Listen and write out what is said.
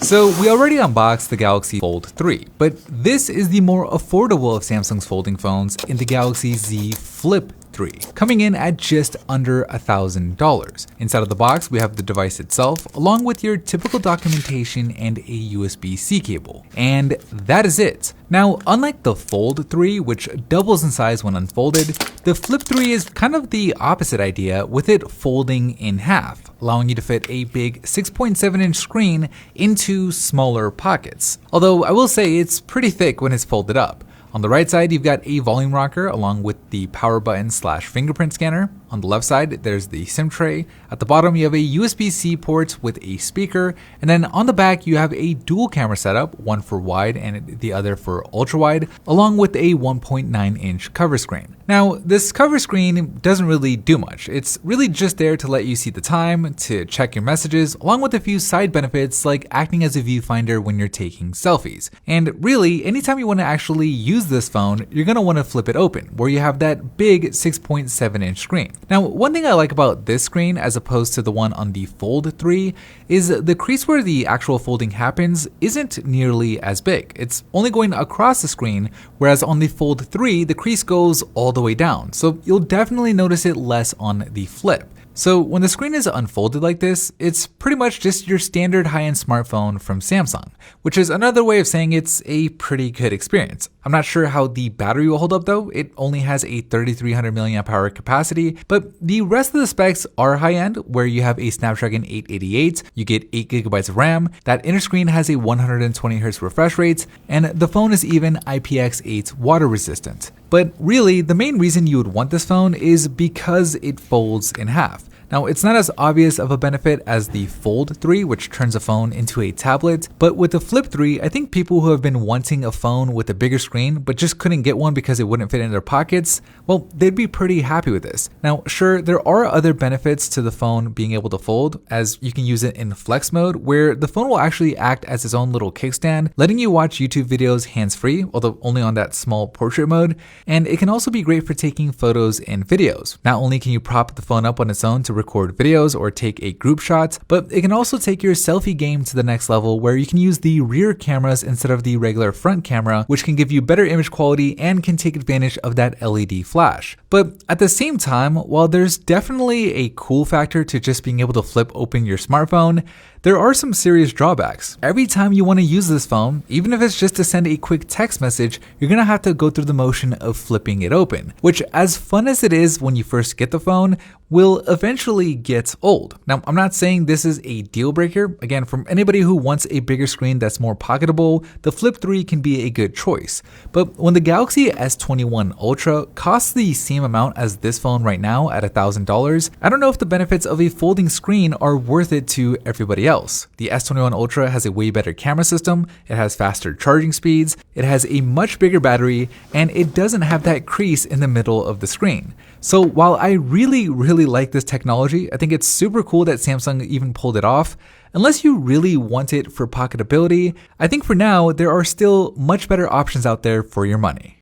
So we already unboxed the Galaxy Fold 3, but this is the more affordable of Samsung's folding phones in the Galaxy Z Flip 3, coming in at just under $1,000. Inside of the box, we have the device itself, along with your typical documentation and a USB-C cable. And that is it. Now, unlike the Fold 3, which doubles in size when unfolded, the Flip 3 is kind of the opposite idea, with it folding in half, allowing you to fit a big 6.7-inch screen into smaller pockets. Although I will say it's pretty thick when it's folded up. On the right side, you've got a volume rocker along with the power button / fingerprint scanner. On the left side, there's the SIM tray. At the bottom, you have a USB-C port with a speaker. And then on the back, you have a dual camera setup, one for wide and the other for ultra wide, along with a 1.9-inch cover screen. Now, this cover screen doesn't really do much. It's really just there to let you see the time, to check your messages, along with a few side benefits like acting as a viewfinder when you're taking selfies. And really, anytime you want to actually use this phone, you're going to want to flip it open, where you have that big 6.7-inch screen. Now, one thing I like about this screen as opposed to the one on the Fold 3 is the crease where the actual folding happens isn't nearly as big. It's only going across the screen, whereas on the Fold 3, the crease goes all the way down. So you'll definitely notice it less on the Flip. So when the screen is unfolded like this, it's pretty much just your standard high-end smartphone from Samsung, which is another way of saying it's a pretty good experience. I'm not sure how the battery will hold up though. It only has a 3300 mAh capacity, but the rest of the specs are high-end, where you have a Snapdragon 888, you get 8GB of RAM, that inner screen has a 120Hz refresh rate, and the phone is even IPX8 water resistant. But really, the main reason you would want this phone is because it folds in half. Now, it's not as obvious of a benefit as the Fold 3, which turns a phone into a tablet, but with the Flip 3, I think people who have been wanting a phone with a bigger screen, but just couldn't get one because it wouldn't fit in their pockets, well, they'd be pretty happy with this. Now, sure, there are other benefits to the phone being able to fold, as you can use it in flex mode, where the phone will actually act as its own little kickstand, letting you watch YouTube videos hands-free, although only on that small portrait mode, and it can also be great for taking photos and videos. Not only can you prop the phone up on its own to record videos or take a group shot, but it can also take your selfie game to the next level, where you can use the rear cameras instead of the regular front camera, which can give you better image quality and can take advantage of that LED flash. But at the same time, while there's definitely a cool factor to just being able to flip open your smartphone, there are some serious drawbacks. Every time you want to use this phone, even if it's just to send a quick text message, you're going to have to go through the motion of flipping it open, which, as fun as it is when you first get the phone, will eventually get old. Now, I'm not saying this is a deal breaker. Again, from anybody who wants a bigger screen that's more pocketable, the Flip 3 can be a good choice. But when the Galaxy S21 Ultra costs the same amount as this phone right now at $1,000, I don't know if the benefits of a folding screen are worth it to everybody else. The S21 Ultra has a way better camera system, it has faster charging speeds, it has a much bigger battery, and it doesn't have that crease in the middle of the screen. So while I really like this technology, I think it's super cool that Samsung even pulled it off. Unless you really want it for pocketability, I think for now there are still much better options out there for your money.